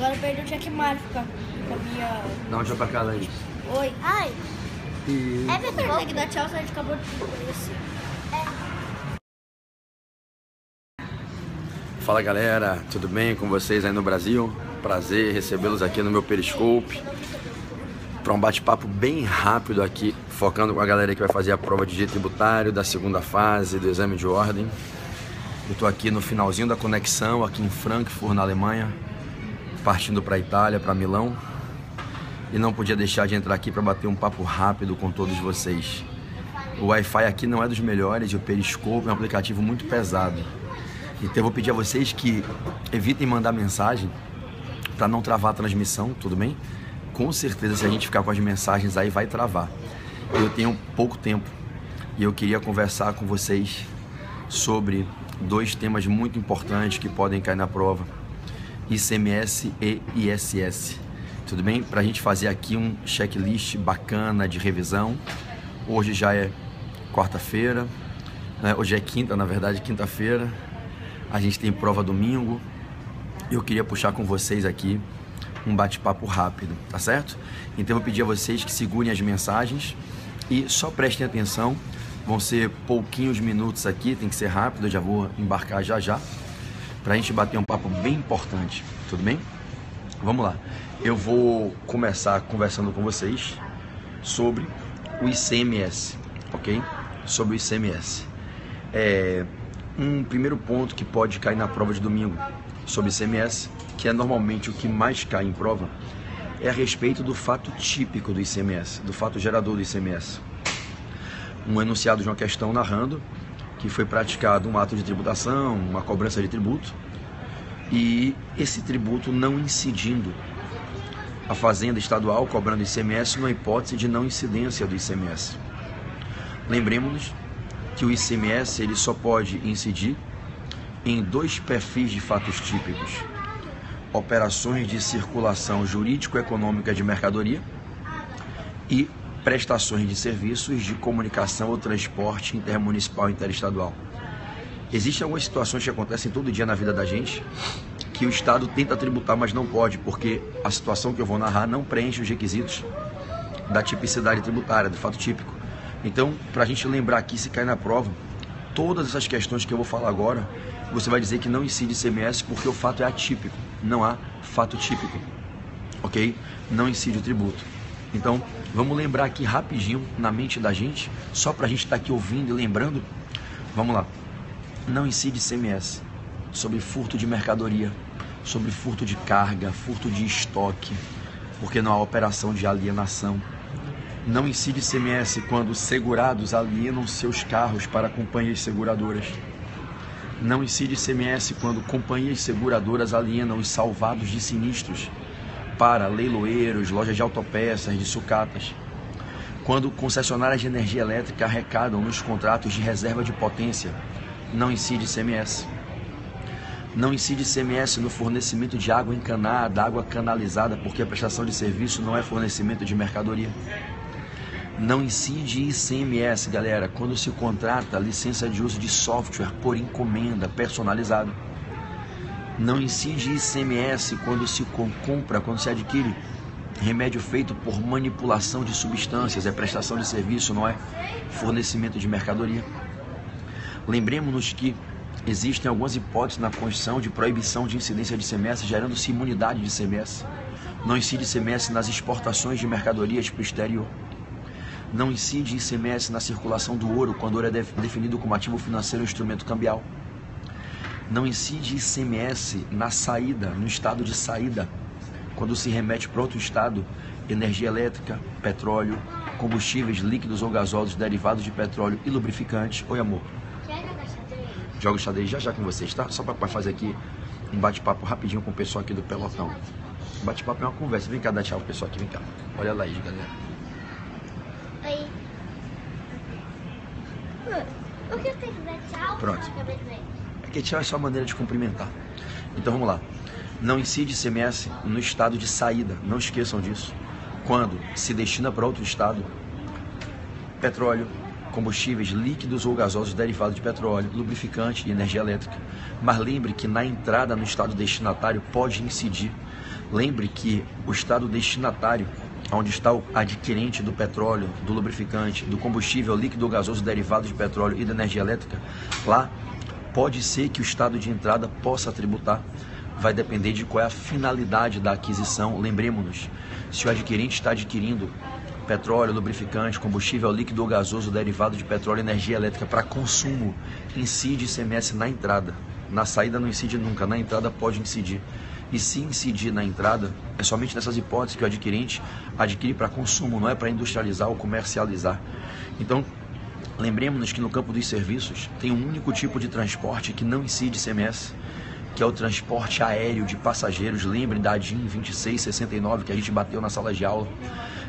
Só não perdeu o checkmate com a minha... Dá um tchau pra cá, Laís. Oi. Ai. E... É verdade. Tem que dar tchau, se a gente acabou de conhecer. Fala galera, tudo bem com vocês aí no Brasil? Prazer recebê-los aqui no meu Periscope para um bate-papo bem rápido aqui, focando com a galera que vai fazer a prova de direito tributário da segunda fase do exame de ordem. Eu estou aqui no finalzinho da conexão, aqui em Frankfurt, na Alemanha, partindo para a Itália, para Milão, e não podia deixar de entrar aqui para bater um papo rápido com todos vocês. O Wi-Fi aqui não é dos melhores e o Periscope é um aplicativo muito pesado. Então eu vou pedir a vocês que evitem mandar mensagem para não travar a transmissão, tudo bem? Com certeza, se a gente ficar com as mensagens aí, vai travar. Eu tenho pouco tempo e eu queria conversar com vocês sobre dois temas muito importantes que podem cair na prova: ICMS e ISS. Tudo bem? Para a gente fazer aqui um checklist bacana de revisão. Hoje já é quarta-feira, né? Hoje é quinta, na verdade, quinta-feira. A gente tem prova domingo. Eu queria puxar com vocês aqui um bate-papo rápido, tá certo? Então eu vou pedir a vocês que segurem as mensagens e só prestem atenção. Vão ser pouquinhos minutos aqui, tem que ser rápido, eu já vou embarcar já, pra gente bater um papo bem importante, tudo bem? Vamos lá. Eu vou começar conversando com vocês sobre o ICMS, ok? Sobre o ICMS. Um primeiro ponto que pode cair na prova de domingo sobre ICMS, que é normalmente o que mais cai em prova, é a respeito do fato típico do ICMS, do fato gerador do ICMS. Um enunciado de uma questão narrando que foi praticado um ato de tributação, uma cobrança de tributo, e esse tributo não incidindo. A Fazenda Estadual cobrando ICMS numa hipótese de não incidência do ICMS. Lembremos-nos que o ICMS ele só pode incidir em dois perfis de fatos típicos: operações de circulação jurídico-econômica de mercadoria e prestações de serviços de comunicação ou transporte intermunicipal e interestadual. Existem algumas situações que acontecem todo dia na vida da gente que o Estado tenta tributar, mas não pode, porque a situação que eu vou narrar não preenche os requisitos da tipicidade tributária, do fato típico. Então, para a gente lembrar aqui, se cair na prova, todas essas questões que eu vou falar agora, você vai dizer que não incide ICMS porque o fato é atípico, não há fato típico, ok? Não incide o tributo. Então, vamos lembrar aqui rapidinho na mente da gente, só para a gente estar aqui ouvindo e lembrando. Vamos lá. Não incide ICMS sobre furto de mercadoria, sobre furto de carga, furto de estoque, porque não há operação de alienação. Não incide ICMS quando segurados alienam seus carros para companhias seguradoras. Não incide ICMS quando companhias seguradoras alienam os salvados de sinistros para leiloeiros, lojas de autopeças, de sucatas. Quando concessionárias de energia elétrica arrecadam nos contratos de reserva de potência, não incide ICMS. Não incide ICMS no fornecimento de água encanada, água canalizada, porque a prestação de serviço não é fornecimento de mercadoria. Não incide ICMS, galera, quando se contrata licença de uso de software por encomenda personalizado. Não incide ICMS quando se compra, quando se adquire remédio feito por manipulação de substâncias, é prestação de serviço, não é fornecimento de mercadoria. Lembremos-nos que existem algumas hipóteses na Constituição de proibição de incidência de ICMS, gerando-se imunidade de ICMS. Não incide ICMS nas exportações de mercadorias para o exterior. Não incide ICMS na circulação do ouro, quando o ouro é definido como ativo financeiro ou instrumento cambial. Não incide ICMS na saída, no estado de saída, quando se remete para outro estado, energia elétrica, petróleo, combustíveis líquidos ou gasosos derivados de petróleo e lubrificante. Oi, amor. Jogo xadrez já com vocês, tá? Só para fazer aqui um bate-papo rapidinho com o pessoal aqui do pelotão. Bate-papo é uma conversa. Vem cá dar tchau pro pessoal aqui, vem cá. Olha lá aí, galera. Oi. Por que eu tenho que dar tchau? Pronto. Porque tchau é só a maneira de cumprimentar. Então vamos lá. Não incide ICMS no estado de saída. Não esqueçam disso. Quando se destina para outro estado petróleo, combustíveis líquidos ou gasosos derivados de petróleo, lubrificante e energia elétrica. Mas lembre que na entrada no estado destinatário pode incidir Lembre que o estado destinatário, onde está o adquirente do petróleo, do lubrificante, do combustível líquido ou gasoso derivado de petróleo e da energia elétrica, lá pode ser que o estado de entrada possa tributar. Vai depender de qual é a finalidade da aquisição. Lembremos-nos, se o adquirente está adquirindo petróleo, lubrificante, combustível líquido ou gasoso derivado de petróleo e energia elétrica para consumo, incide ICMS na entrada. Na saída não incide nunca, na entrada pode incidir. E se incidir na entrada, é somente nessas hipóteses que o adquirente adquire para consumo, não é para industrializar ou comercializar. Então, lembremos-nos que no campo dos serviços tem um único tipo de transporte que não incide ICMS, que é o transporte aéreo de passageiros. Lembrem da DIN 2669 que a gente bateu na sala de aula,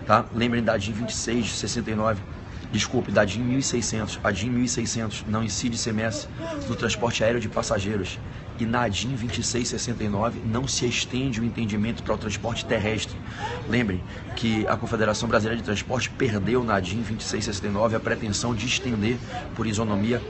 tá? Lembrem da DIN 2669, desculpe, da DIN 1600. A DIN 1600 não incide ICMS no transporte aéreo de passageiros. E na DIN 2669 não se estende o entendimento para o transporte terrestre. Lembrem que a Confederação Brasileira de Transporte perdeu na DIN 2669 a pretensão de estender, por isonomia,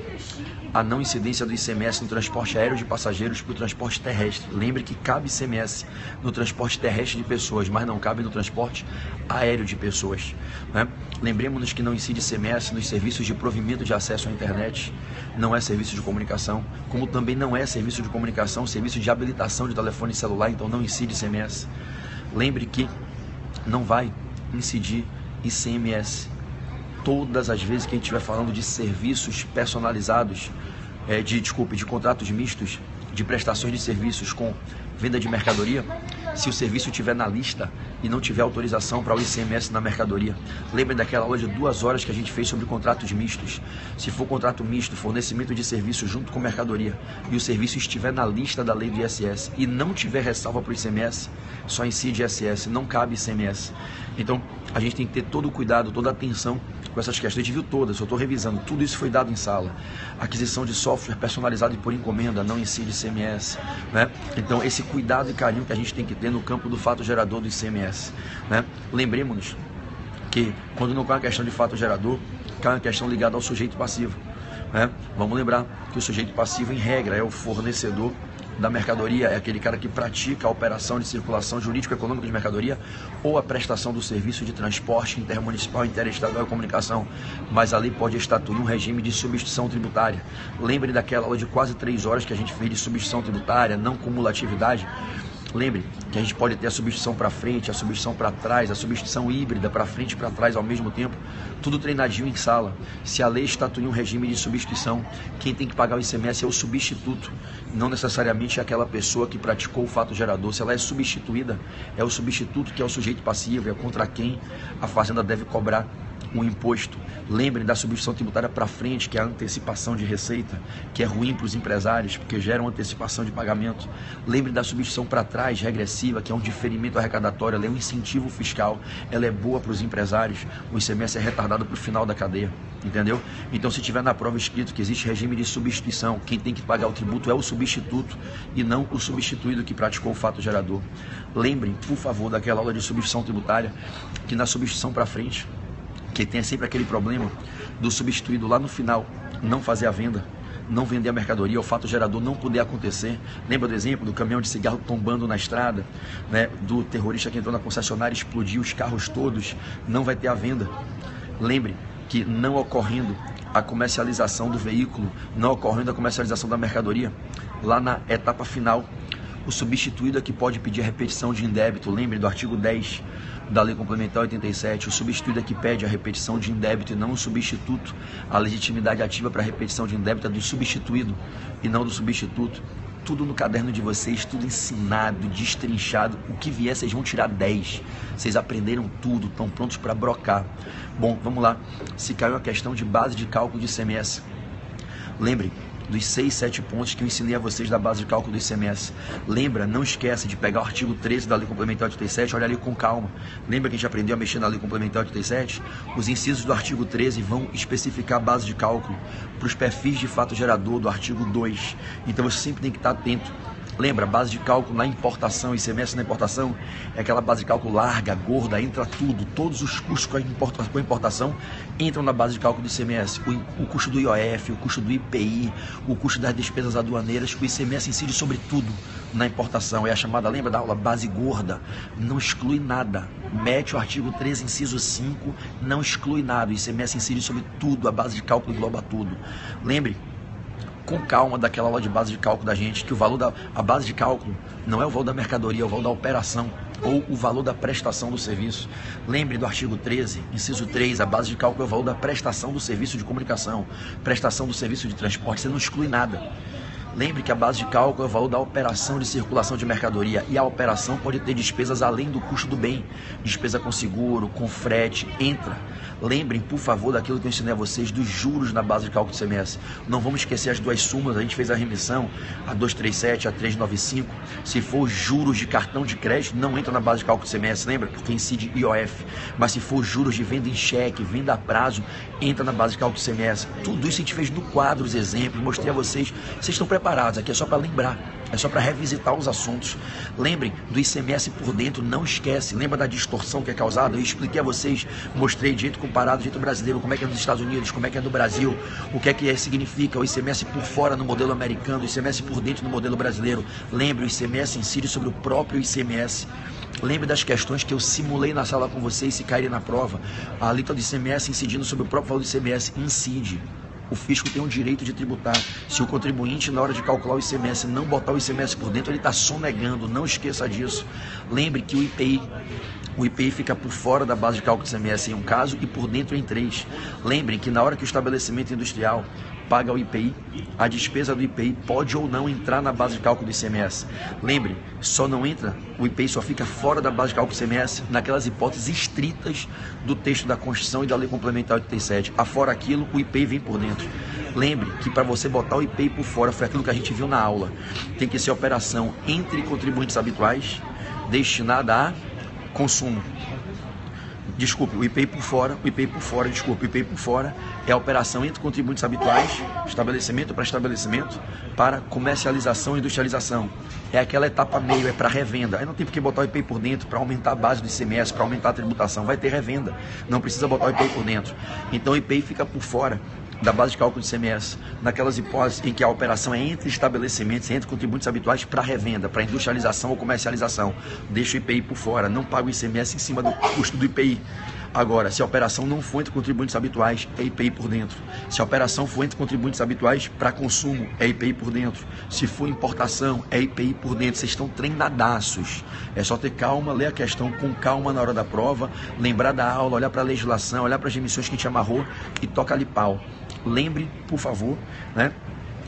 a não incidência do ICMS no transporte aéreo de passageiros para o transporte terrestre. Lembre que cabe ICMS no transporte terrestre de pessoas, mas não cabe no transporte aéreo de pessoas, né? Lembremos-nos que não incide ICMS nos serviços de provimento de acesso à internet, não é serviço de comunicação, como também não é serviço de comunicação, serviço de habilitação de telefone celular, então não incide ICMS. Lembre que não vai incidir ICMS todas as vezes que a gente estiver falando de serviços personalizados, de contratos mistos, de prestações de serviços com venda de mercadoria, se o serviço estiver na lista e não tiver autorização para o ICMS na mercadoria. Lembrem daquela aula de 2 horas que a gente fez sobre contratos mistos. Se for contrato misto, fornecimento de serviço junto com mercadoria, e o serviço estiver na lista da lei do ISS e não tiver ressalva para o ICMS, só incide ISS, não cabe ICMS. Então, a gente tem que ter todo o cuidado, toda a atenção com essas questões. A gente viu todas, eu estou revisando, tudo isso foi dado em sala. Aquisição de software personalizado e por encomenda, não incide ICMS, né? Então, esse cuidado e carinho que a gente tem que ter no campo do fato gerador do ICMS, né? Lembremos-nos que quando não cai uma questão de fato gerador, cai uma questão ligada ao sujeito passivo, né? Vamos lembrar que o sujeito passivo, em regra, é o fornecedor da mercadoria, é aquele cara que pratica a operação de circulação jurídico-econômica de mercadoria ou a prestação do serviço de transporte intermunicipal, interestadual e comunicação, mas a lei pode estatuir um regime de substituição tributária. Lembre daquela aula de quase 3 horas que a gente fez de substituição tributária, não cumulatividade. Lembre que a gente pode ter a substituição para frente, a substituição para trás, a substituição híbrida para frente e para trás ao mesmo tempo, tudo treinadinho em sala. Se a lei estatua um regime de substituição, quem tem que pagar o ICMS é o substituto, não necessariamente aquela pessoa que praticou o fato gerador. Se ela é substituída, é o substituto que é o sujeito passivo, é contra quem a Fazenda deve cobrar um imposto. Lembrem da substituição tributária para frente, que é a antecipação de receita, que é ruim para os empresários, porque gera uma antecipação de pagamento. Lembrem da substituição para trás, regressiva, que é um diferimento arrecadatório, ela é um incentivo fiscal, ela é boa para os empresários, o ICMS é retardado para o final da cadeia, entendeu? Então, se tiver na prova escrito que existe regime de substituição, quem tem que pagar o tributo é o substituto e não o substituído que praticou o fato gerador. Lembrem, por favor, daquela aula de substituição tributária, que na substituição para frente, que tem sempre aquele problema do substituído lá no final não fazer a venda, não vender a mercadoria, o fato gerador não poder acontecer. Lembra do exemplo do caminhão de cigarro tombando na estrada, né? Do terrorista que entrou na concessionária, explodiu os carros todos, não vai ter a venda. Lembre que não ocorrendo a comercialização do veículo, não ocorrendo a comercialização da mercadoria, lá na etapa final, o substituído é que pode pedir a repetição de indébito. Lembre do artigo 10 da Lei Complementar 87, o substituído é que pede a repetição de indébito e não o substituto. A legitimidade ativa para a repetição de indébito é do substituído e não do substituto. Tudo no caderno de vocês, tudo ensinado, destrinchado. O que vier, vocês vão tirar 10. Vocês aprenderam tudo, estão prontos para brocar. Bom, vamos lá. Se caiu a questão de base de cálculo de ICMS, lembrem dos 6, 7 pontos que eu ensinei a vocês da base de cálculo do ICMS. Lembra, não esquece de pegar o artigo 13 da Lei Complementar 87, olha ali com calma. Lembra que a gente aprendeu a mexer na Lei Complementar 87? Os incisos do artigo 13 vão especificar a base de cálculo para os perfis de fato gerador do artigo 2. Então você sempre tem que estar atento Lembra, base de cálculo na importação, ICMS na importação, é aquela base de cálculo larga, gorda, entra tudo, todos os custos com a importação entram na base de cálculo do ICMS, o custo do IOF, o custo do IPI, o custo das despesas aduaneiras, o ICMS incide sobre tudo na importação, é a chamada, lembra da aula, base gorda, não exclui nada, mete o artigo 13, inciso 5, não exclui nada, o ICMS incide sobre tudo, a base de cálculo engloba tudo. Lembre, com calma daquela aula de base de cálculo da gente, que o valor a base de cálculo não é o valor da mercadoria, é o valor da operação ou o valor da prestação do serviço. Lembre do artigo 13, inciso 3, a base de cálculo é o valor da prestação do serviço de comunicação, prestação do serviço de transporte, você não exclui nada. Lembre que a base de cálculo é o valor da operação de circulação de mercadoria e a operação pode ter despesas além do custo do bem, despesa com seguro, com frete, entra. Lembrem, por favor, daquilo que eu ensinei a vocês, dos juros na base de cálculo do ICMS. Não vamos esquecer as duas súmulas, a gente fez a remissão, a 237, a 395. Se for juros de cartão de crédito, não entra na base de cálculo do ICMS, lembra? Porque incide IOF. Mas se for juros de venda em cheque, venda a prazo, entra na base de cálculo do ICMS. Tudo isso a gente fez no quadro, os exemplos, mostrei a vocês. Vocês estão preparados, aqui é só para lembrar. É só para revisitar os assuntos. Lembrem do ICMS por dentro, não esquece. Lembra da distorção que é causada? Eu expliquei a vocês, mostrei de jeito comparado, de jeito brasileiro, como é que é nos Estados Unidos, como é que é no Brasil, o que é significa o ICMS por fora no modelo americano, o ICMS por dentro no modelo brasileiro. Lembre, o ICMS incide sobre o próprio ICMS. Lembre das questões que eu simulei na sala com vocês, se caírem na prova. A alíquota do ICMS incidindo sobre o próprio valor do ICMS, incide. O fisco tem o direito de tributar. Se o contribuinte, na hora de calcular o ICMS, não botar o ICMS por dentro, ele está sonegando. Não esqueça disso. Lembre que o IPI fica por fora da base de cálculo do ICMS em um caso e por dentro em 3. Lembrem que na hora que o estabelecimento industrial paga o IPI, a despesa do IPI pode ou não entrar na base de cálculo do ICMS. Lembre, só não entra, o IPI só fica fora da base de cálculo do ICMS naquelas hipóteses estritas do texto da Constituição e da Lei Complementar 87. Afora aquilo, o IPI vem por dentro. Lembre que para você botar o IPI por fora, foi aquilo que a gente viu na aula, tem que ser operação entre contribuintes habituais destinada a consumo. Desculpe, o IPI por fora é a operação entre contribuintes habituais, estabelecimento para estabelecimento, para comercialização e industrialização. É aquela etapa meio, é para revenda. Aí não tem por que botar o IPI por dentro para aumentar a base do ICMS, para aumentar a tributação. Vai ter revenda, não precisa botar o IPI por dentro. Então o IPI fica por fora da base de cálculo do ICMS, naquelas hipóteses em que a operação é entre estabelecimentos, entre contribuintes habituais para revenda, para industrialização ou comercialização. Deixa o IPI por fora, não paga o ICMS em cima do custo do IPI. Agora, se a operação não for entre contribuintes habituais, é IPI por dentro. Se a operação for entre contribuintes habituais para consumo, é IPI por dentro. Se for importação, é IPI por dentro. Vocês estão treinadaços. É só ter calma, ler a questão com calma na hora da prova, lembrar da aula, olhar para a legislação, olhar para as emissões que a gente amarrou e toca ali pau. Lembre, por favor, né,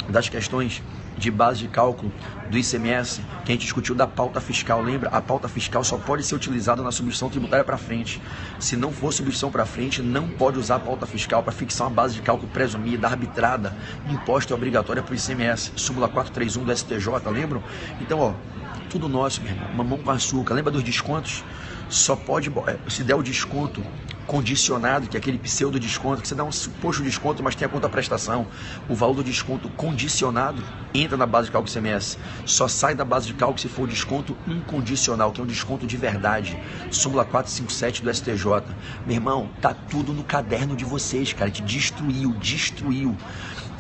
das questões de base de cálculo do ICMS, que a gente discutiu da pauta fiscal. Lembra? A pauta fiscal só pode ser utilizada na substituição tributária para frente. Se não for substituição para frente, não pode usar a pauta fiscal para fixar uma base de cálculo presumida, arbitrada, imposta e obrigatória para o ICMS. Súmula 431 do STJ, lembram? Então, ó, tudo nosso, meu irmão. Mamão com açúcar. Lembra dos descontos? Só pode, se der o desconto condicionado, que é aquele pseudo desconto, que você dá um suposto desconto, mas tem a contraprestação. O valor do desconto condicionado entra na base de cálculo ICMS. Só sai da base de cálculo se for o desconto incondicional, que é um desconto de verdade. Súmula 457 do STJ. Meu irmão, tá tudo no caderno de vocês, cara. A gente destruiu.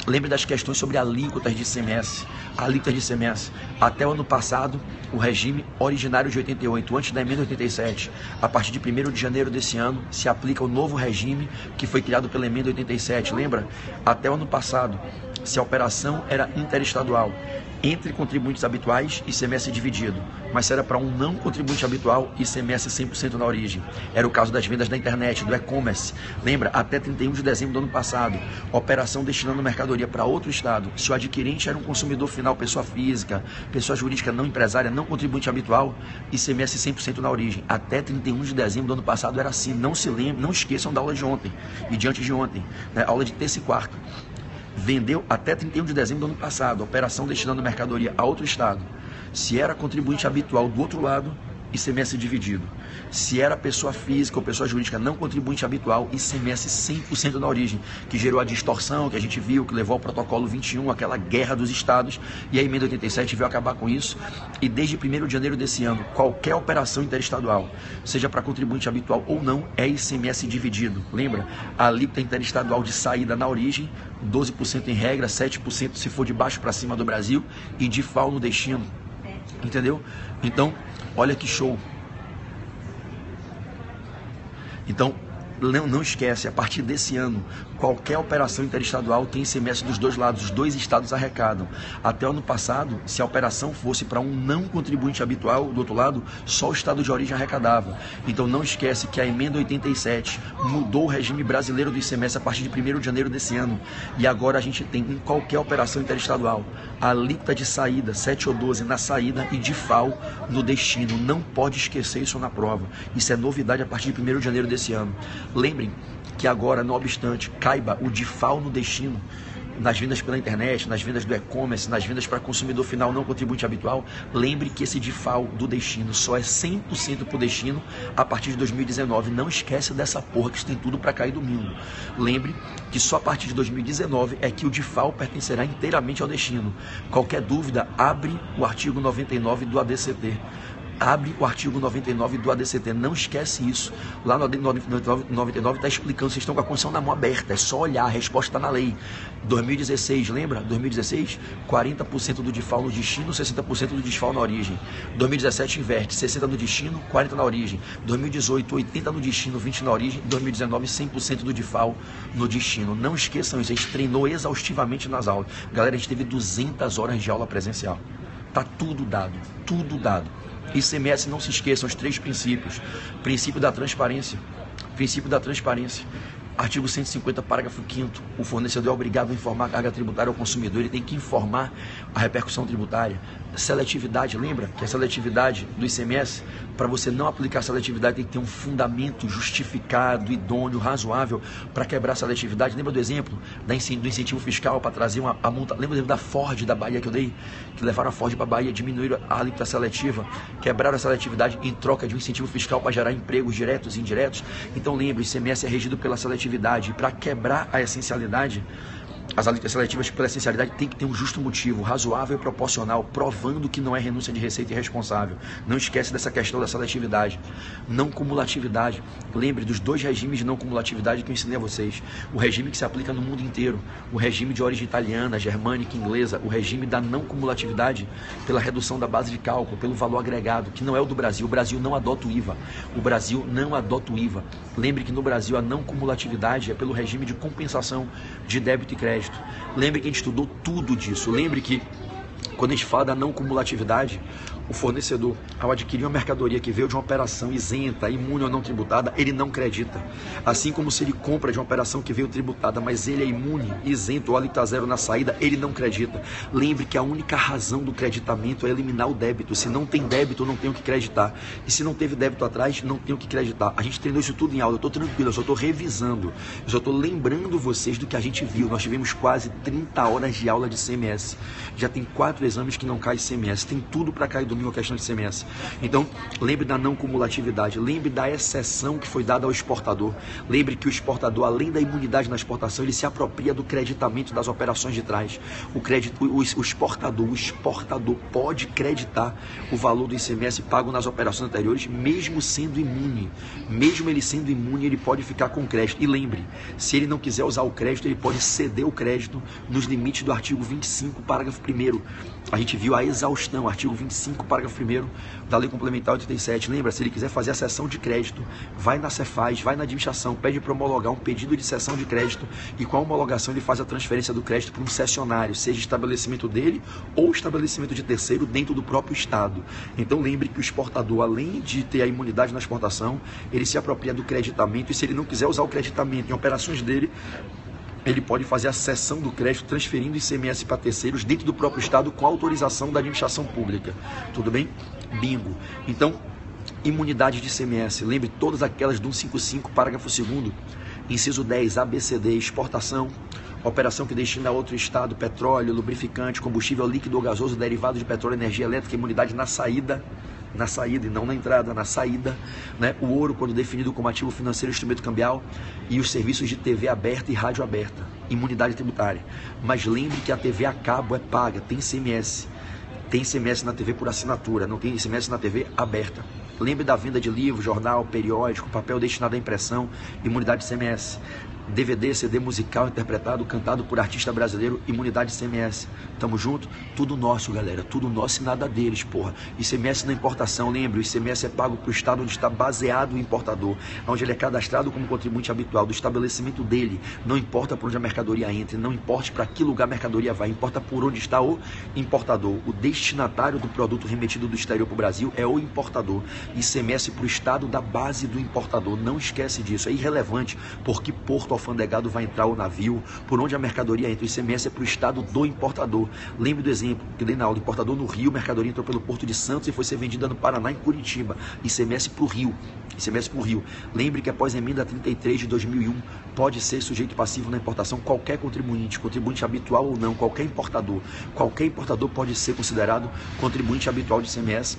Lembre das questões sobre alíquotas de ICMS. Alíquotas de ICMS. Até o ano passado, o regime originário de 88, antes da emenda 87, a partir de 1º de janeiro desse ano, se aplica o novo regime que foi criado pela emenda 87. Lembra? Até o ano passado, se a operação era interestadual, entre contribuintes habituais, ICMS dividido. Mas se era para um não contribuinte habitual, ICMS 100% na origem. Era o caso das vendas da internet, do e-commerce. Lembra? Até 31 de dezembro do ano passado, operação destinando mercadoria para outro estado. Se o adquirente era um consumidor final, pessoa física, pessoa jurídica não empresária, não contribuinte habitual, ICMS 100% na origem. Até 31 de dezembro do ano passado era assim. Não se lembrem, não esqueçam da aula de ontem e de antes de ontem, né? Aula de terça e quarta. Vendeu até 31 de dezembro do ano passado, operação destinando mercadoria a outro estado. Se era contribuinte habitual do outro lado, ICMS dividido. Se era pessoa física ou pessoa jurídica não contribuinte habitual, ICMS 100% na origem, que gerou a distorção que a gente viu, que levou ao protocolo 21, aquela guerra dos estados, e a emenda 87 veio acabar com isso. E desde 1º de janeiro desse ano, qualquer operação interestadual, seja para contribuinte habitual ou não, é ICMS dividido. Lembra? A alíquota interestadual de saída na origem, 12% em regra, 7% se for de baixo para cima do Brasil, e de FAO no destino. Entendeu? Então, olha que show. Então, não esquece, a partir desse ano, qualquer operação interestadual tem ICMS dos dois lados, os dois estados arrecadam. Até o ano passado, se a operação fosse para um não contribuinte habitual, do outro lado, só o estado de origem arrecadava. Então não esquece que a emenda 87 mudou o regime brasileiro do ICMS a partir de 1º de janeiro desse ano. E agora a gente tem em qualquer operação interestadual a alíquota de saída, 7 ou 12 na saída e de FAO no destino. Não pode esquecer isso na prova. Isso é novidade a partir de 1º de janeiro desse ano. Lembrem que agora, não obstante, caiba o de FAO no destino, nas vendas pela internet, nas vendas do e-commerce, nas vendas para consumidor final não contribuinte habitual, lembre que esse de FAO do destino só é 100% para o destino a partir de 2019. Não esquece dessa porra que isso tem tudo para cair domingo. Lembre que só a partir de 2019 é que o de FAO pertencerá inteiramente ao destino. Qualquer dúvida, abre o artigo 99 do ADCT. Abre o artigo 99 do ADCT, não esquece isso. Lá no 99 está explicando, vocês estão com a Constituição na mão aberta, é só olhar, a resposta está na lei. 2016, lembra? 2016, 40% do DIFAL no destino, 60% do DIFAL na origem. 2017 inverte, 60% no destino, 40% na origem. 2018, 80% no destino, 20% na origem. 2019, 100% do DIFAL no destino. Não esqueçam isso, a gente treinou exaustivamente nas aulas. Galera, a gente teve 200 horas de aula presencial. Tá tudo dado, tudo dado. ICMS, não se esqueçam, os 3 princípios. Princípio da transparência. Princípio da transparência. Artigo 150, parágrafo 5º. O fornecedor é obrigado a informar a carga tributária ao consumidor. Ele tem que informar a repercussão tributária. Seletividade, lembra que a seletividade do ICMS, para você não aplicar a seletividade, tem que ter um fundamento justificado, idôneo, razoável para quebrar a seletividade. Lembra do exemplo do incentivo fiscal para trazer a multa? Lembra do exemplo da Ford, da Bahia que eu dei? Que levaram a Ford para a Bahia, diminuíram a alíquota seletiva, quebraram a seletividade em troca de um incentivo fiscal para gerar empregos diretos e indiretos. Então lembra, o ICMS é regido pela seletividade. Para quebrar a essencialidade, as alíquotas seletivas pela essencialidade tem que ter um justo motivo, razoável e proporcional, provando que não é renúncia de receita irresponsável. Não esquece dessa questão da seletividade. Não cumulatividade. Lembre dos 2 regimes de não cumulatividade que eu ensinei a vocês. O regime que se aplica no mundo inteiro, o regime de origem italiana, germânica, inglesa, o regime da não cumulatividade pela redução da base de cálculo, pelo valor agregado, que não é o do Brasil. O Brasil não adota o IVA. O Brasil não adota o IVA. Lembre que no Brasil a não cumulatividade é pelo regime de compensação de débito e crédito. Lembre que a gente estudou tudo disso. Lembre que quando a gente fala da não cumulatividade, o fornecedor, ao adquirir uma mercadoria que veio de uma operação isenta, imune ou não tributada, ele não credita. Assim como se ele compra de uma operação que veio tributada, mas ele é imune, isento ou alíquota zero na saída, ele não credita. Lembre que a única razão do creditamento é eliminar o débito. Se não tem débito, eu não tenho que creditar. E se não teve débito atrás, não tenho que creditar. A gente treinou isso tudo em aula, eu estou tranquilo, eu só estou revisando. Eu só estou lembrando vocês do que a gente viu. Nós tivemos quase 30 horas de aula de ICMS. Já tem 4 exames que não cai ICMS. Tem tudo para cair domingo a questão de ICMS. Então, lembre da não cumulatividade. Lembre da exceção que foi dada ao exportador. Lembre que o exportador, além da imunidade na exportação, ele se apropria do creditamento das operações de trás. O exportador pode creditar o valor do ICMS pago nas operações anteriores, mesmo sendo imune. Mesmo ele sendo imune, ele pode ficar com crédito. E lembre, se ele não quiser usar o crédito, ele pode ceder o crédito nos limites do artigo 25, parágrafo 1º. A gente viu a exaustão, artigo 25, parágrafo 1º da Lei Complementar 87. Lembra, se ele quiser fazer a cessão de crédito, vai na Cefaz, vai na administração, pede para homologar um pedido de cessão de crédito e com a homologação ele faz a transferência do crédito para um cessionário, seja estabelecimento dele ou estabelecimento de terceiro dentro do próprio Estado. Então lembre que o exportador, além de ter a imunidade na exportação, ele se apropria do creditamento e se ele não quiser usar o creditamento em operações dele, ele pode fazer a cessão do crédito transferindo ICMS para terceiros dentro do próprio Estado com autorização da administração pública. Tudo bem? Bingo. Então, imunidade de ICMS. Lembre todas aquelas do 155, parágrafo 2º, inciso 10, ABCD, exportação, operação que destina a outro Estado, petróleo, lubrificante, combustível líquido ou gasoso, derivado de petróleo, energia elétrica, imunidade na saída na saída e não na entrada, na saída, né? O ouro quando definido como ativo financeiro e instrumento cambial, e os serviços de TV aberta e rádio aberta, imunidade tributária. Mas lembre que a TV a cabo é paga, tem ICMS. Tem ICMS na TV por assinatura, não tem ICMS na TV aberta. Lembre da venda de livro, jornal, periódico, papel destinado à impressão, imunidade ICMS. DVD, CD musical interpretado, cantado por artista brasileiro, imunidade ICMS. Tamo junto? Tudo nosso, galera. Tudo nosso e nada deles, porra. ICMS na importação, lembre, o ICMS é pago pro estado onde está baseado o importador, onde ele é cadastrado como contribuinte habitual do estabelecimento dele. Não importa por onde a mercadoria entra, não importa para que lugar a mercadoria vai, importa por onde está o importador. O destinatário do produto remetido do exterior para o Brasil é o importador. ICMS pro estado da base do importador. Não esquece disso, é irrelevante por que porto alfandegado vai entrar o navio, por onde a mercadoria entra. O ICMS é para o estado do importador. Lembre do exemplo que dei na aula: importador no Rio, mercadoria entrou pelo Porto de Santos e foi ser vendida no Paraná, em Curitiba. ICMS para o Rio. ICMS para o Rio. Lembre que após a emenda 33 de 2001, pode ser sujeito passivo na importação qualquer contribuinte, contribuinte habitual ou não, qualquer importador. Qualquer importador pode ser considerado contribuinte habitual de ICMS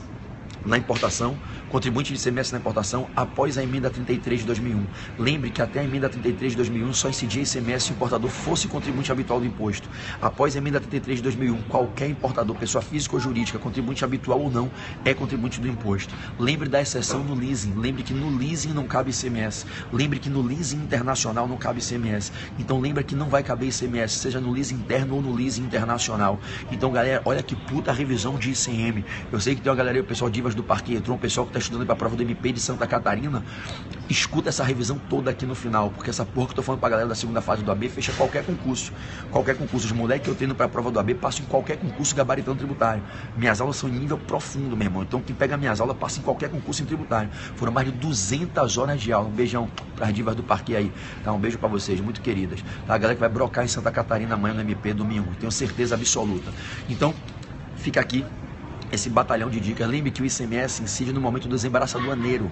na importação, contribuinte de ICMS na importação após a emenda 33 de 2001. Lembre que até a emenda 33 de 2001 só incidia ICMS se o importador fosse contribuinte habitual do imposto. Após a emenda 33 de 2001, qualquer importador, pessoa física ou jurídica, contribuinte habitual ou não, é contribuinte do imposto. Lembre da exceção no leasing. Lembre que no leasing não cabe ICMS. Lembre que no leasing internacional não cabe ICMS. Então lembra que não vai caber ICMS, seja no leasing interno ou no leasing internacional. Então, galera, olha que puta revisão de ICM. Eu sei que tem uma galera aí, o pessoal Divas do Parque entrou, um pessoal que está estudando para a prova do MP de Santa Catarina. Escuta essa revisão toda aqui no final, porque essa porra que eu tô falando pra galera da segunda fase do AB fecha qualquer concurso. Qualquer concurso. Os moleques que eu treino para a prova do AB passam em qualquer concurso gabaritando tributário. Minhas aulas são em nível profundo, meu irmão. Então quem pega minhas aulas passa em qualquer concurso em tributário. Foram mais de 200 horas de aula. Um beijão para as divas do Parque aí. Tá? Um beijo para vocês, muito queridas. Tá? A galera que vai brocar em Santa Catarina amanhã no MP, domingo. Tenho certeza absoluta. Então, fica aqui esse batalhão de dicas. Lembre que o ICMS incide no momento do desembaraço aduaneiro.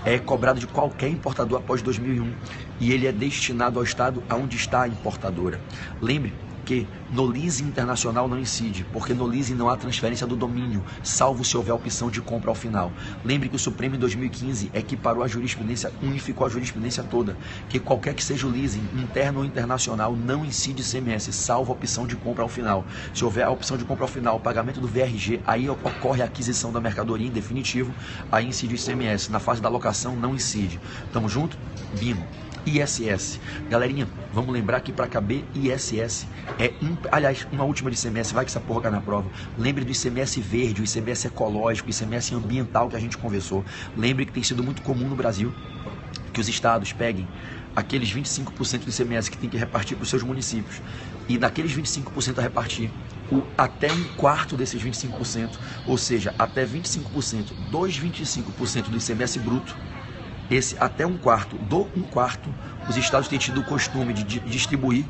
É cobrado de qualquer importador após 2001. E ele é destinado ao estado onde está a importadora. Lembre que no leasing internacional não incide, porque no leasing não há transferência do domínio, salvo se houver opção de compra ao final. Lembre que o Supremo em 2015 equiparou a jurisprudência, unificou a jurisprudência toda, que qualquer que seja o leasing, interno ou internacional, não incide ICMS, salvo a opção de compra ao final. Se houver a opção de compra ao final, o pagamento do VRG, aí ocorre a aquisição da mercadoria em definitivo, aí incide o ICMS. Na fase da locação não incide. Tamo junto? Bingo. ISS. Galerinha, vamos lembrar que para caber ISS aliás, uma última de ICMS, vai que essa porra cai na prova. Lembre do ICMS verde, o ICMS ecológico, o ICMS ambiental que a gente conversou. Lembre que tem sido muito comum no Brasil que os estados peguem aqueles 25% do ICMS que tem que repartir para os seus municípios, e daqueles 25% a repartir, até um quarto desses 25%, ou seja, até 25% dos 25% do ICMS bruto, esse até um quarto, os estados têm tido o costume de distribuir,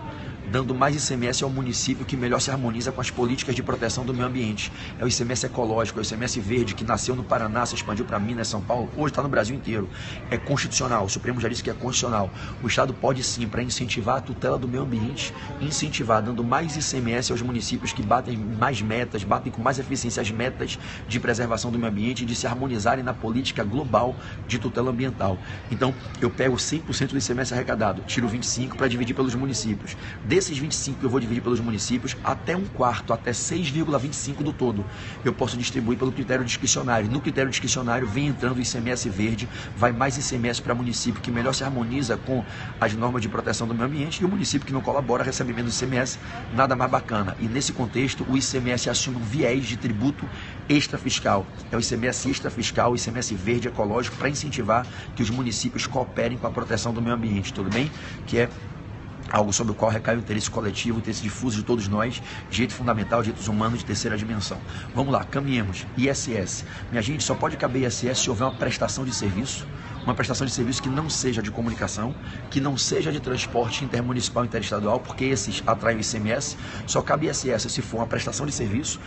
dando mais ICMS ao município que melhor se harmoniza com as políticas de proteção do meio ambiente. É o ICMS ecológico, é o ICMS verde, que nasceu no Paraná, se expandiu para Minas, São Paulo, hoje está no Brasil inteiro. É constitucional, o Supremo já disse que é constitucional. O Estado pode sim, para incentivar a tutela do meio ambiente, incentivar, dando mais ICMS aos municípios que batem mais metas, batem com mais eficiência as metas de preservação do meio ambiente e de se harmonizarem na política global de tutela ambiental. Então, eu pego 100% do ICMS arrecadado, tiro 25% para dividir pelos municípios. Desses 25 que eu vou dividir pelos municípios, até um quarto, até 6,25% do todo, eu posso distribuir pelo critério discricionário. No critério discricionário vem entrando o ICMS verde, vai mais ICMS para município que melhor se harmoniza com as normas de proteção do meio ambiente, e o município que não colabora recebe menos ICMS, nada mais bacana. E nesse contexto, o ICMS assume um viés de tributo extrafiscal. É o ICMS extrafiscal, o ICMS verde ecológico, para incentivar que os municípios cooperem com a proteção do meio ambiente, tudo bem? Que é algo sobre o qual recai o interesse coletivo, o interesse difuso de todos nós, direito fundamental, direitos humanos de terceira dimensão. Vamos lá, caminhemos. ISS. Minha gente, só pode caber ISS se houver uma prestação de serviço que não seja de comunicação, que não seja de transporte intermunicipal e interestadual, porque esses atraem o ICMS. Só cabe ISS se for uma prestação de serviço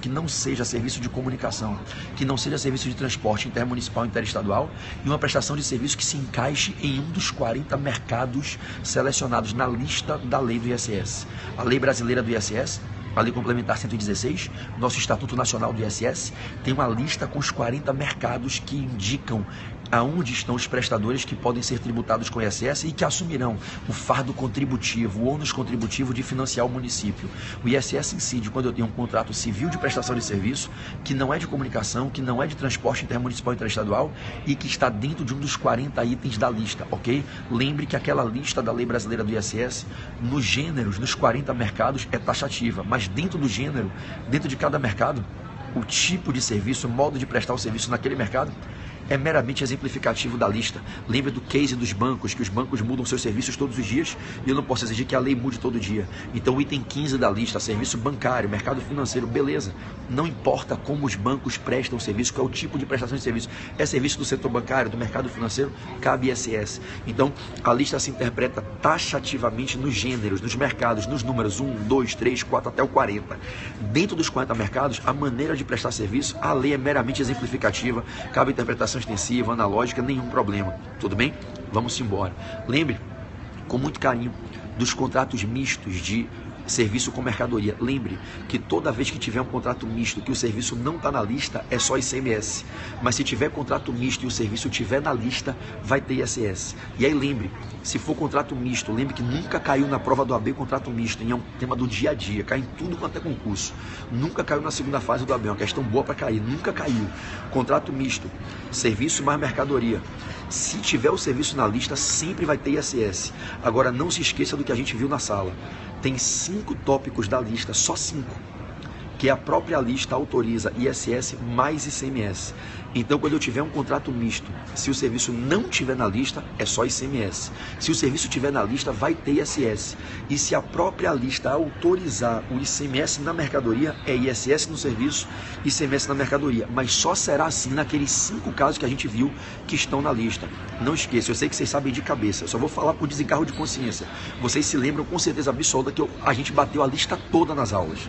que não seja serviço de comunicação, que não seja serviço de transporte intermunicipal e interestadual, e uma prestação de serviço que se encaixe em um dos 40 mercados selecionados na lista da lei do ISS. A lei brasileira do ISS a Lei Complementar 116, nosso Estatuto Nacional do ISS, tem uma lista com os 40 mercados que indicam aonde estão os prestadores que podem ser tributados com o ISS e que assumirão o fardo contributivo, o ônus contributivo de financiar o município. O ISS incide quando eu tenho um contrato civil de prestação de serviço, que não é de comunicação, que não é de transporte intermunicipal e interestadual e que está dentro de um dos 40 itens da lista, ok? Lembre que aquela lista da Lei Brasileira do ISS, nos gêneros, nos 40 mercados, é taxativa, mas dentro do gênero, dentro de cada mercado, o tipo de serviço, o modo de prestar o serviço naquele mercado é meramente exemplificativo da lista. Lembre do case dos bancos, que os bancos mudam seus serviços todos os dias e eu não posso exigir que a lei mude todo dia. Então o item 15 da lista, serviço bancário, mercado financeiro, beleza. Não importa como os bancos prestam serviço, qual é o tipo de prestação de serviço. É serviço do setor bancário, do mercado financeiro, cabe ISS. Então a lista se interpreta taxativamente nos gêneros, nos mercados, nos números 1, 2, 3, 4 até o 40. Dentro dos 40 mercados, a maneira de prestar serviço, a lei é meramente exemplificativa, cabe interpretação extensiva, analógica, nenhum problema. Tudo bem? Vamos embora. Lembre, com muito carinho, dos contratos mistos de serviço com mercadoria. Lembre que toda vez que tiver um contrato misto que o serviço não está na lista, é só ICMS. Mas se tiver contrato misto e o serviço estiver na lista, vai ter ISS. E aí lembre, se for contrato misto, lembre que nunca caiu na prova do AB contrato misto, é um tema do dia a dia, cai em tudo quanto é concurso. Nunca caiu na segunda fase do AB, é uma questão boa para cair, nunca caiu. Contrato misto, serviço mais mercadoria. Se tiver o serviço na lista, sempre vai ter ISS. Agora não se esqueça do que a gente viu na sala. Tem 5 tópicos da lista, só 5, que a própria lista autoriza ISS mais ICMS. Então, quando eu tiver um contrato misto, se o serviço não tiver na lista, é só ICMS. Se o serviço tiver na lista, vai ter ISS. E se a própria lista autorizar o ICMS na mercadoria, é ISS no serviço, ICMS na mercadoria. Mas só será assim naqueles 5 casos que a gente viu que estão na lista. Não esqueça, eu sei que vocês sabem de cabeça, eu só vou falar por desencargo de consciência. Vocês se lembram com certeza absoluta que a gente bateu a lista toda nas aulas.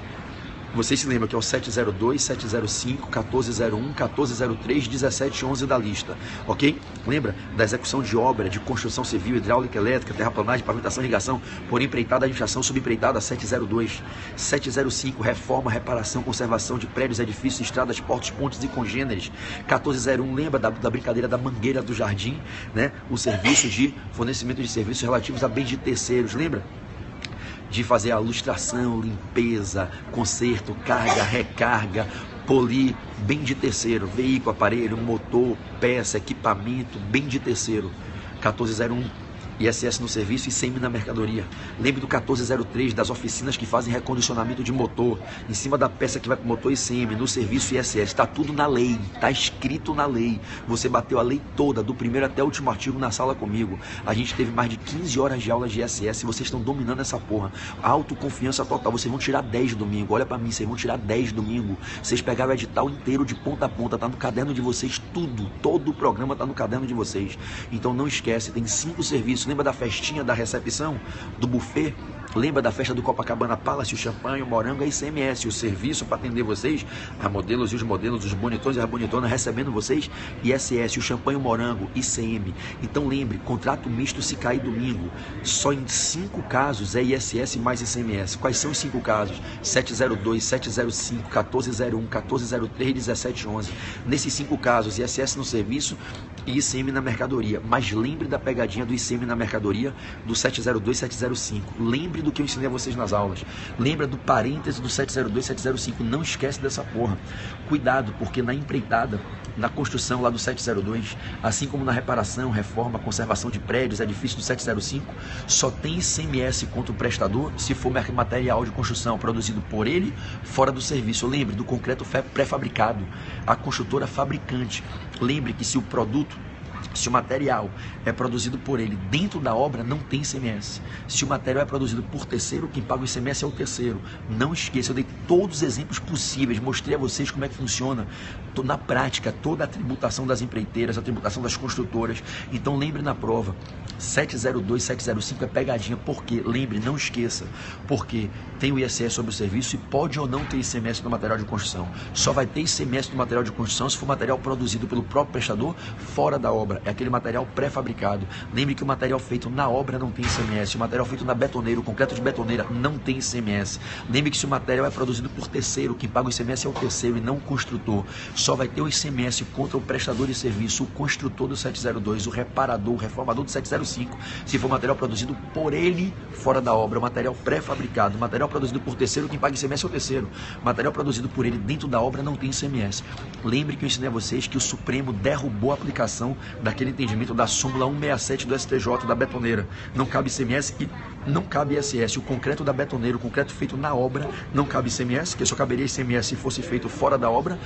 Vocês se lembram que é o 702, 705, 1401, 1403, 1711 da lista, ok? Lembra da execução de obra de construção civil, hidráulica, elétrica, terraplanagem, pavimentação e irrigação por empreitada, administração subempreitada, 702, 705, reforma, reparação, conservação de prédios, edifícios, estradas, portos, pontes e congêneres, 1401, lembra da brincadeira da mangueira do jardim, né? O serviço de fornecimento de serviços relativos a bens de terceiros, lembra? De fazer a ilustração, limpeza, conserto, carga, recarga, polir, bem de terceiro, veículo, aparelho, motor, peça, equipamento, bem de terceiro. 1401, ISS no serviço e ICM na mercadoria. Lembre do 1403, das oficinas que fazem recondicionamento de motor, em cima da peça que vai para o motor, ICM, no serviço ISS. Está tudo na lei, está escrito na lei. Você bateu a lei toda, do primeiro até o último artigo na sala comigo. A gente teve mais de 15 horas de aula de ISS, vocês estão dominando essa porra. Autoconfiança total, vocês vão tirar 10 domingo. Olha para mim, vocês vão tirar 10 domingo. Vocês pegaram o edital inteiro de ponta a ponta, tá no caderno de vocês tudo, todo o programa tá no caderno de vocês. Então não esquece, tem 5 serviços. Lembra da festinha da recepção, do buffet? Lembra da festa do Copacabana Palace, o champanhe, o morango, a ICMS, o serviço para atender vocês, a modelos e os modelos, os bonitões e a bonitona recebendo vocês, ISS, o champanhe, o morango, ICM. Então lembre, contrato misto se cair domingo, só em 5 casos é ISS mais ICMS. Quais são os 5 casos? 702, 705, 1401, 1403, 1711. Nesses 5 casos, ISS no serviço e ICM na mercadoria. Mas lembre da pegadinha do ICM na mercadoria do 702, 705. Lembre do que eu ensinei a vocês nas aulas. Lembra do parêntese do 702, 705. Não esquece dessa porra. Cuidado, porque na empreitada, na construção lá do 702, assim como na reparação, reforma, conservação de prédios, edifícios do 705, só tem ICMS contra o prestador se for material de construção produzido por ele fora do serviço. Lembre do concreto pré-fabricado, a construtora fabricante. Lembre que se o produto, se o material é produzido por ele dentro da obra, não tem ICMS. Se o material é produzido por terceiro, quem paga o ICMS é o terceiro. Não esqueça, eu dei todos os exemplos possíveis, mostrei a vocês como é que funciona na prática toda a tributação das empreiteiras, a tributação das construtoras. Então lembre na prova, 702, 705 é pegadinha. Por quê? Lembre, não esqueça, porque tem o ISS sobre o serviço e pode ou não ter ICMS no material de construção. Só vai ter ICMS no material de construção se for material produzido pelo próprio prestador fora da obra. obra, é aquele material pré-fabricado. Lembre que o material feito na obra não tem ICMS, o material feito na betoneira, o concreto de betoneira não tem ICMS. Lembre que se o material é produzido por terceiro, quem paga o ICMS é o terceiro e não o construtor. Só vai ter o ICMS contra o prestador de serviço, o construtor do 702, o reparador, o reformador do 705, se for material produzido por ele fora da obra, o material pré-fabricado. O material produzido por terceiro, quem paga ICMS é o terceiro. O material produzido por ele dentro da obra não tem ICMS. Lembre que eu ensinei a vocês que o Supremo derrubou a aplicação daquele entendimento da súmula 167 do STJ da betoneira. Não cabe ICMS e não cabe ISS. O concreto da betoneira, o concreto feito na obra, não cabe ICMS, que só caberia ICMS se fosse feito fora da obra.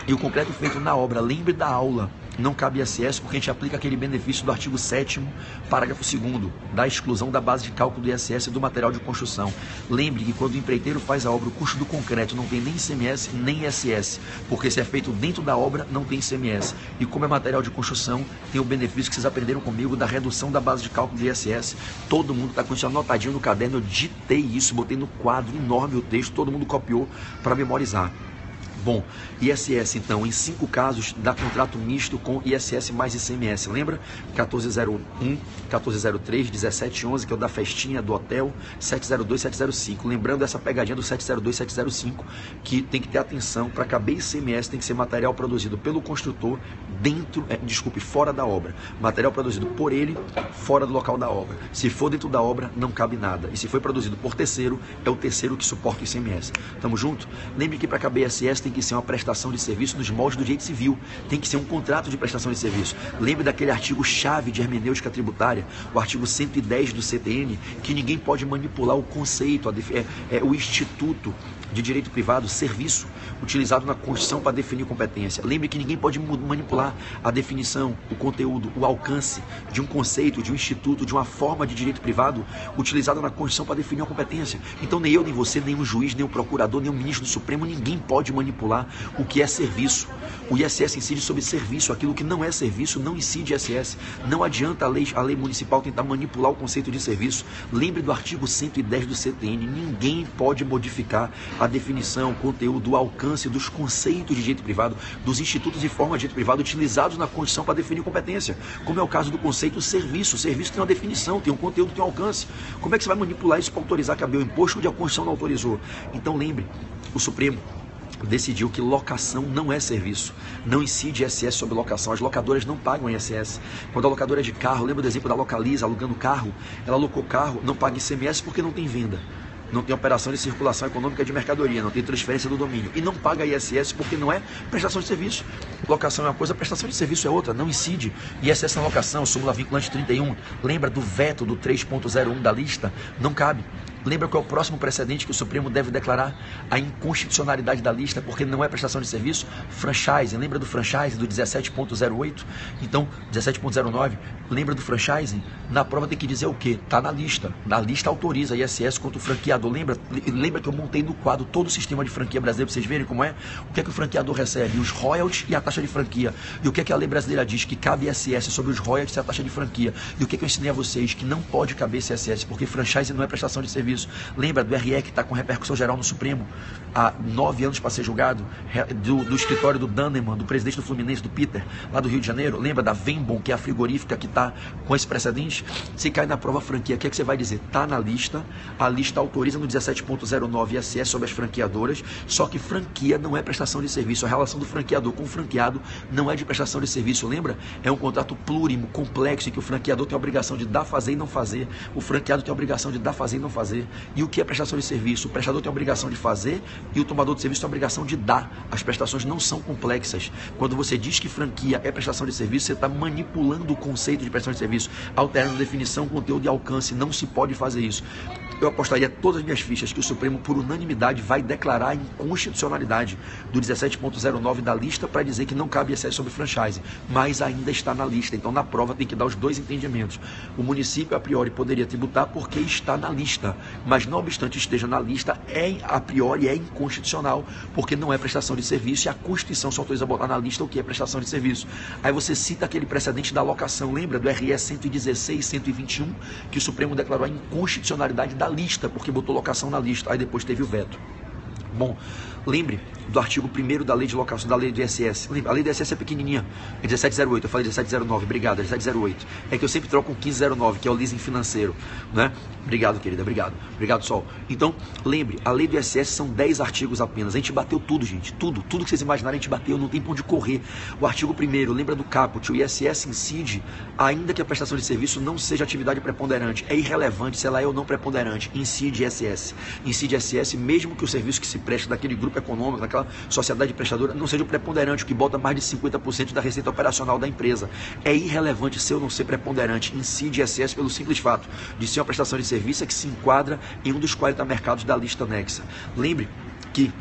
E o concreto feito na obra, lembre da aula, não cabe ISS, porque a gente aplica aquele benefício do artigo 7º, parágrafo 2º, da exclusão da base de cálculo do ISS do material de construção. Lembre que quando o empreiteiro faz a obra, o custo do concreto não tem nem ICMS nem ISS, porque se é feito dentro da obra, não tem ICMS. E como é material de construção, tem o benefício que vocês aprenderam comigo da redução da base de cálculo do ISS. Todo mundo está com isso anotadinho no caderno, eu ditei isso, botei no quadro enorme o texto, todo mundo copiou para memorizar. Bom, ISS então, em 5 casos, dá contrato misto com ISS mais ICMS, lembra? 1401, 1403, 1711, que é o da festinha, do hotel, 702, 705. Lembrando essa pegadinha do 702, 705, que tem que ter atenção, para caber ICMS tem que ser material produzido pelo construtor fora da obra. Material produzido por ele, fora do local da obra. Se for dentro da obra, não cabe nada. E se foi produzido por terceiro, é o terceiro que suporta o ICMS. Tamo junto? Lembre que para caber ISS tem que ser uma prestação de serviço nos moldes do direito civil, tem que ser um contrato de prestação de serviço. Lembre daquele artigo-chave de hermenêutica tributária, o artigo 110 do CTN, que ninguém pode manipular o conceito, o instituto de direito privado, serviço, utilizado na Constituição para definir competência. Lembre que ninguém pode manipular a definição, o conteúdo, o alcance de um conceito, de um instituto, de uma forma de direito privado utilizada na Constituição para definir uma competência. Então nem eu, nem você, nem o juiz, nem o procurador, nem o ministro do Supremo, ninguém pode manipular o que é serviço. O ISS incide sobre serviço, aquilo que não é serviço não incide ISS. Não adianta a lei municipal tentar manipular o conceito de serviço. Lembre do artigo 110 do CTN, ninguém pode modificar a definição, o conteúdo, o alcance dos conceitos de direito privado, dos institutos e formas de direito privado utilizados na Constituição para definir competência, como é o caso do conceito serviço. O serviço tem uma definição, tem um conteúdo, tem um alcance. Como é que você vai manipular isso para autorizar caber o imposto onde a Constituição não autorizou? Então lembre, o Supremo decidiu que locação não é serviço, não incide ISS sobre locação, as locadoras não pagam ISS. Quando a locadora é de carro, lembra do exemplo da Localiza, alugando carro, ela alocou carro, não paga ICMS porque não tem venda, não tem operação de circulação econômica de mercadoria, não tem transferência do domínio, e não paga ISS porque não é prestação de serviço. Locação é uma coisa, prestação de serviço é outra, não incide ISS na locação, súmula vinculante 31, lembra do veto do 3.01 da lista? Não cabe. Lembra qual é o próximo precedente que o Supremo deve declarar? A inconstitucionalidade da lista, porque não é prestação de serviço? Franchising. Lembra do franchising do 17.08? Então, 17.09. Lembra do franchising? Na prova tem que dizer o quê? Está na lista. Na lista autoriza ISS contra o franqueador. Lembra que eu montei no quadro todo o sistema de franquia brasileiro para vocês verem como é? O que é que o franqueador recebe? Os royalties e a taxa de franquia. E o que é que a lei brasileira diz? Que cabe ISS sobre os royalties e a taxa de franquia. E o que é que eu ensinei a vocês? Que não pode caber esse ISS, porque franchising não é prestação de serviço. Lembra do RE que está com repercussão geral no Supremo há 9 anos para ser julgado, do escritório do Dannemann, do presidente do Fluminense, do Peter, lá do Rio de Janeiro? Lembra da Vembon, que é a frigorífica que está com esse precedente? Se cai na prova franquia, o que é que você vai dizer? Está na lista, a lista autoriza no 17.09 ISS sobre as franqueadoras, só que franquia não é prestação de serviço, a relação do franqueador com o franqueado não é de prestação de serviço, lembra? É um contrato plurimo, complexo, em que o franqueador tem a obrigação de dar, fazer e não fazer, o franqueado tem a obrigação de dar, fazer e não fazer. E o que é prestação de serviço? O prestador tem a obrigação de fazer e o tomador de serviço tem a obrigação de dar. As prestações não são complexas. Quando você diz que franquia é prestação de serviço, você está manipulando o conceito de prestação de serviço, alterando definição, conteúdo e alcance. Não se pode fazer isso. Eu apostaria todas as minhas fichas que o Supremo, por unanimidade, vai declarar a inconstitucionalidade do 17.09 da lista para dizer que não cabe ISS sobre franchise, mas ainda está na lista. Então, na prova, tem que dar os dois entendimentos. O município, a priori, poderia tributar porque está na lista, mas não obstante esteja na lista, a priori é inconstitucional, porque não é prestação de serviço e a Constituição só autoriza botar na lista o que é prestação de serviço. Aí você cita aquele precedente da locação, lembra do RE 116, 121, que o Supremo declarou a inconstitucionalidade da lista, porque botou locação na lista, aí depois teve o veto. Bom, lembre do artigo 1º da lei de locação, da lei do ISS. Lembra, a lei do ISS é pequenininha, é 1708, eu falei 1709, obrigado, é 1708. É que eu sempre troco com 1509, que é o leasing financeiro, né? Obrigado, querida, obrigado. Obrigado, Sol. Então, lembre, a lei do ISS são 10 artigos apenas. A gente bateu tudo, gente, tudo que vocês imaginarem a gente bateu, não tem pra onde correr. O artigo 1º, lembra do caput, o ISS incide, ainda que a prestação de serviço não seja atividade preponderante. É irrelevante se ela é ou não preponderante, incide ISS. Incide ISS, mesmo que o serviço que se presta daquele grupo econômico, daquela sociedade prestadora, não seja o preponderante, o que bota mais de 50% da receita operacional da empresa. É irrelevante ser ou não ser preponderante, incide ISS pelo simples fato de ser uma prestação de serviço que se enquadra em um dos 40 mercados da lista anexa. Lembre que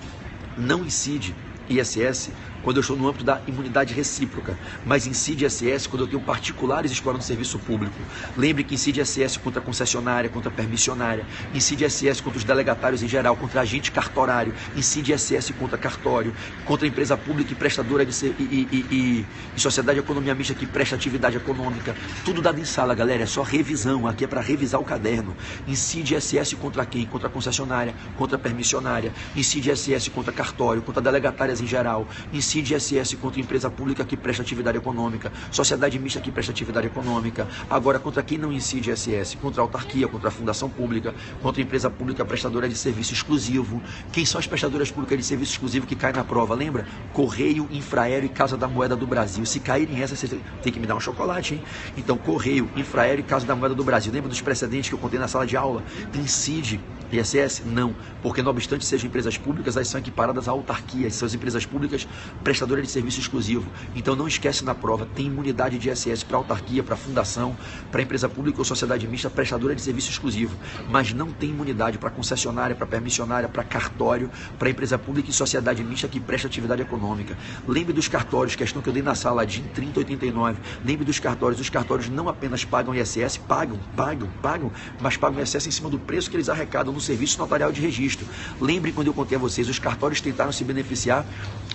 não incide ISS quando eu estou no âmbito da imunidade recíproca, mas incide ISS quando eu tenho particulares explorando serviço público. Lembre que incide ISS contra concessionária, contra permissionária, incide ISS contra os delegatários em geral, contra agente cartorário, incide ISS contra cartório, contra empresa pública e prestadora de e sociedade de economia mista que presta atividade econômica. Tudo dado em sala, galera, é só revisão, aqui é para revisar o caderno. Incide ISS contra quem? Contra concessionária, contra permissionária, incide ISS contra cartório, contra delegatárias em geral, incide ISS contra empresa pública que presta atividade econômica, sociedade mista que presta atividade econômica. Agora, contra quem não incide ISS? Contra a autarquia, contra a fundação pública, contra a empresa pública prestadora de serviço exclusivo. Quem são as prestadoras públicas de serviço exclusivo que caem na prova? Lembra? Correio, Infraero e Casa da Moeda do Brasil. Se caírem essas, você tem que me dar um chocolate, hein? Então, Correio, Infraero e Casa da Moeda do Brasil. Lembra dos precedentes que eu contei na sala de aula? Incide ISS? Não, porque não obstante sejam empresas públicas, elas são equiparadas a autarquias, são as empresas públicas prestadoras de serviço exclusivo. Então não esquece na prova, tem imunidade de ISS para autarquia, para fundação, para empresa pública ou sociedade mista prestadora de serviço exclusivo, mas não tem imunidade para concessionária, para permissionária, para cartório, para empresa pública e sociedade mista que presta atividade econômica. Lembre dos cartórios, questão que eu dei na sala de 3089, lembre dos cartórios. Os cartórios não apenas pagam ISS, pagam, mas pagam ISS em cima do preço que eles arrecadam no serviço notarial de registro. Lembre quando eu contei a vocês, os cartórios tentaram se beneficiar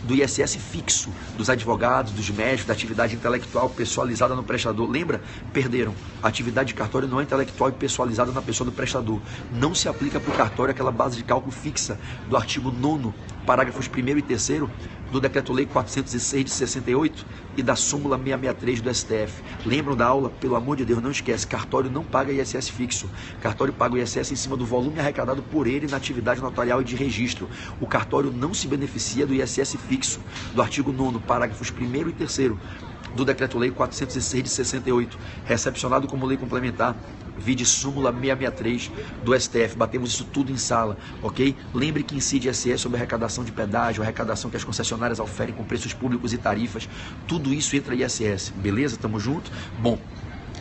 do ISS fixo, dos advogados, dos médicos, da atividade intelectual pessoalizada no prestador. Lembra? Perderam. A atividade de cartório não é intelectual e pessoalizada na pessoa do prestador. Não se aplica para o cartório aquela base de cálculo fixa do artigo 9º, parágrafos 1º e 3º do Decreto-Lei 406 de 68 e da súmula 663 do STF. Lembram da aula? Pelo amor de Deus, não esquece, cartório não paga ISS fixo. Cartório paga o ISS em cima do volume arrecadado por ele na atividade notarial e de registro. O cartório não se beneficia do ISS fixo, do artigo 9º, parágrafos 1º e 3º do Decreto-Lei 406 de 68, recepcionado como lei complementar, vide súmula 663 do STF. Batemos isso tudo em sala, ok? Lembre que incide ISS sobre arrecadação de pedágio, arrecadação que as concessionárias oferem com preços públicos e tarifas, tudo isso entra ISS, beleza? Tamo junto? Bom,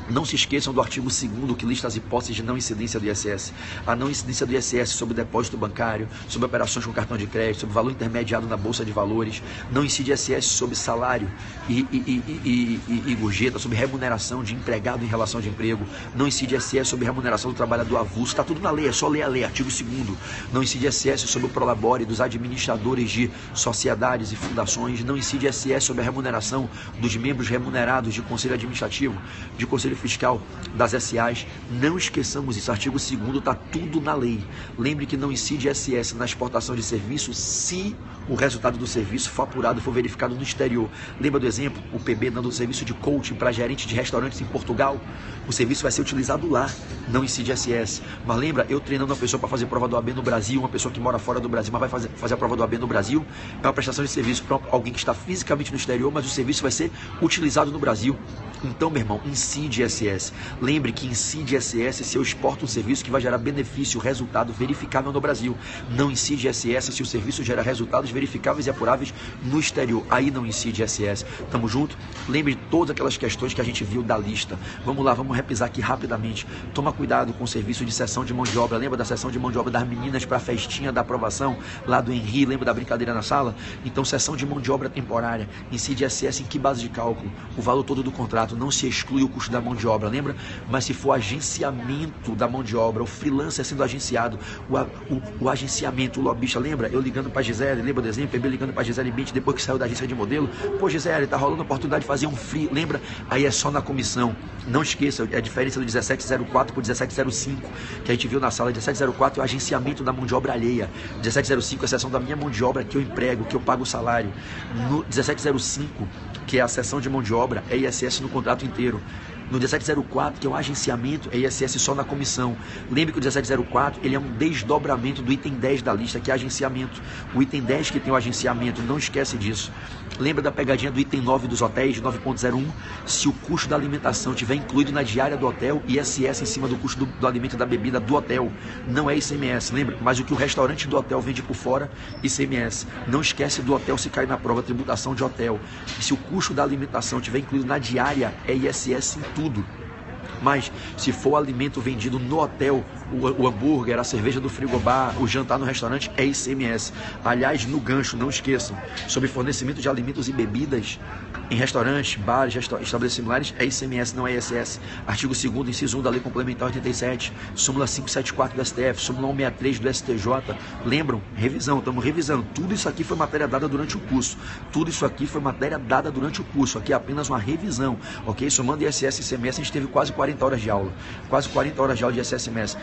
não se esqueçam do artigo 2º que lista as hipóteses de não incidência do ISS. A não incidência do ISS sobre depósito bancário, sobre operações com cartão de crédito, sobre valor intermediado na Bolsa de Valores. Não incide ISS sobre salário e gorjeta, sobre remuneração de empregado em relação de emprego. Não incide ISS sobre remuneração do trabalhador avulso. Está tudo na lei, é só ler a lei. Artigo 2º. Não incide ISS sobre o prolabore dos administradores de sociedades e fundações. Não incide ISS sobre a remuneração dos membros remunerados de conselho administrativo, de conselho fiscal das SAs. Não esqueçamos isso, artigo 2º, está tudo na lei. Lembre que não incide ISS na exportação de serviço se o resultado do serviço faturado for verificado no exterior. Lembra do exemplo? O PB dando serviço de coaching para gerente de restaurantes em Portugal? O serviço vai ser utilizado lá, não incide ISS. Mas lembra, eu treinando uma pessoa para fazer prova do AB no Brasil, uma pessoa que mora fora do Brasil, mas vai fazer a prova do AB no Brasil, é uma prestação de serviço para alguém que está fisicamente no exterior, mas o serviço vai ser utilizado no Brasil. Então, meu irmão, incide ISS. Lembre que incide ISS se eu exporto um serviço que vai gerar benefício, resultado verificável no Brasil. Não incide ISS se o serviço gera resultados verificáveis e apuráveis no exterior. Aí não incide ISS. Tamo junto? Lembre de todas aquelas questões que a gente viu da lista. Vamos lá, vamos repisar aqui rapidamente. Toma cuidado com o serviço de cessão de mão de obra. Lembra da cessão de mão de obra das meninas para a festinha da aprovação lá do Henri? Lembra da brincadeira na sala? Então, cessão de mão de obra temporária. Incide ISS em que base de cálculo? O valor todo do contrato. Não se exclui o custo da mão de obra, lembra? Mas se for agenciamento da mão de obra, o freelancer sendo agenciado, o agenciamento, o lobista, lembra? Eu ligando para a Gisele, lembra desenho, PB ligando pra Gisele Bint depois que saiu da agência de modelo. Pô, Gisele, tá rolando a oportunidade de fazer um free, lembra? Aí é só na comissão. Não esqueça, a diferença do 1704 pro 1705, que a gente viu na sala. 1704 é o agenciamento da mão de obra alheia. 1705 é a seção da minha mão de obra que eu emprego, que eu pago o salário. No 1705, que é a seção de mão de obra, é ISS no contrato inteiro. No 1704, que é o agenciamento, é ISS só na comissão. Lembre que o 1704, ele é um desdobramento do item 10 da lista, que é agenciamento. O item 10 que tem o agenciamento, não esquece disso. Lembra da pegadinha do item 9 dos hotéis, 9.01? Se o custo da alimentação estiver incluído na diária do hotel, ISS em cima do custo do alimento e da bebida do hotel, não é ICMS, lembra? Mas o que o restaurante do hotel vende por fora, ICMS. Não esquece do hotel se cair na prova, tributação de hotel. E se o custo da alimentação estiver incluído na diária, é ISS em tudo. Mas se for o alimento vendido no hotel, o hambúrguer, a cerveja do frigobar, o jantar no restaurante, é ICMS. Aliás, no gancho, não esqueçam, sobre fornecimento de alimentos e bebidas em restaurantes, bares, estabelecimentos similares, é ICMS, não é ISS. Artigo 2º, inciso 1 da Lei Complementar 87, súmula 574 do STF, súmula 163 do STJ. Lembram? Revisão, estamos revisando. Tudo isso aqui foi matéria dada durante o curso. Tudo isso aqui foi matéria dada durante o curso. Aqui é apenas uma revisão, ok? Somando ISS e ICMS, a gente teve quase 40 horas de aula. Quase 40 horas de aula de ISS e ICMS.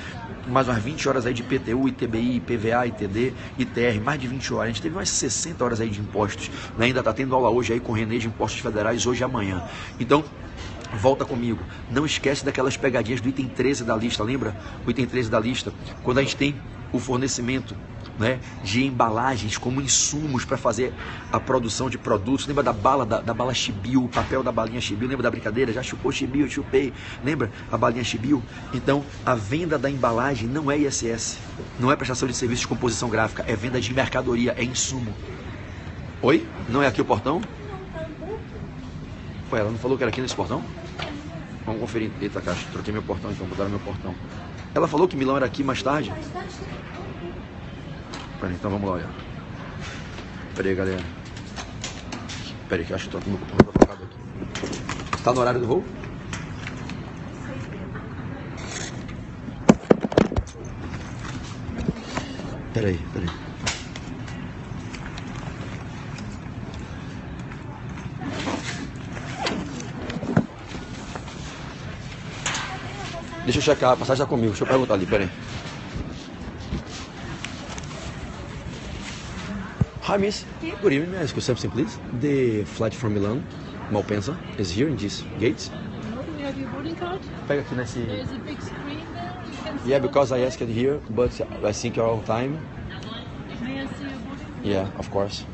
Mais umas 20 horas aí de IPTU, ITBI, IPVA, ITD, ITR, mais de 20 horas. A gente teve umas 60 horas aí de impostos. Ainda está tendo aula hoje aí com o Renê de Impostos Federais, hoje e amanhã. Então, volta comigo. Não esquece daquelas pegadinhas do item 13 da lista, lembra? O item 13 da lista, quando a gente tem o fornecimento, né, de embalagens como insumos para fazer a produção de produtos. Lembra da bala Chibiu, o papel da balinha Chibiu? Lembra da brincadeira? Já chupou Chibiu, chupei. Lembra a balinha Chibiu? Então, a venda da embalagem não é ISS, não é prestação de serviço de composição gráfica, é venda de mercadoria, é insumo. Oi? Não é aqui o portão? Ué, ela não falou que era aqui nesse portão? Vamos conferir. Eita, caixa, troquei meu portão, então botaram meu portão. Ela falou que Milão era aqui mais tarde? Peraí, então vamos lá, olha. Peraí, galera. Peraí, que eu acho que tô meu portão trocado aqui. Tá no horário do voo? Peraí. Deixa eu checar, a passagem tá comigo, deixa eu perguntar ali, peraí. Hi, miss. Good evening. May I ask you something, please? The flight from Milan, Malpensa, is here in this gate. No, you have your boarding card? Pega aqui nesse... There's a big screen there. You can see. Yeah, because I asked it here, but I think you're on time. May I see your boarding card? Yeah, of course.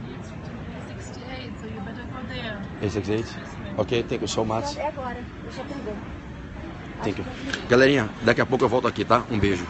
It's 68, so you better go there. 868? Ok, thank you so much. É agora, deixa eu perder. Thank you. Galerinha, daqui a pouco eu volto aqui, tá? Um beijo.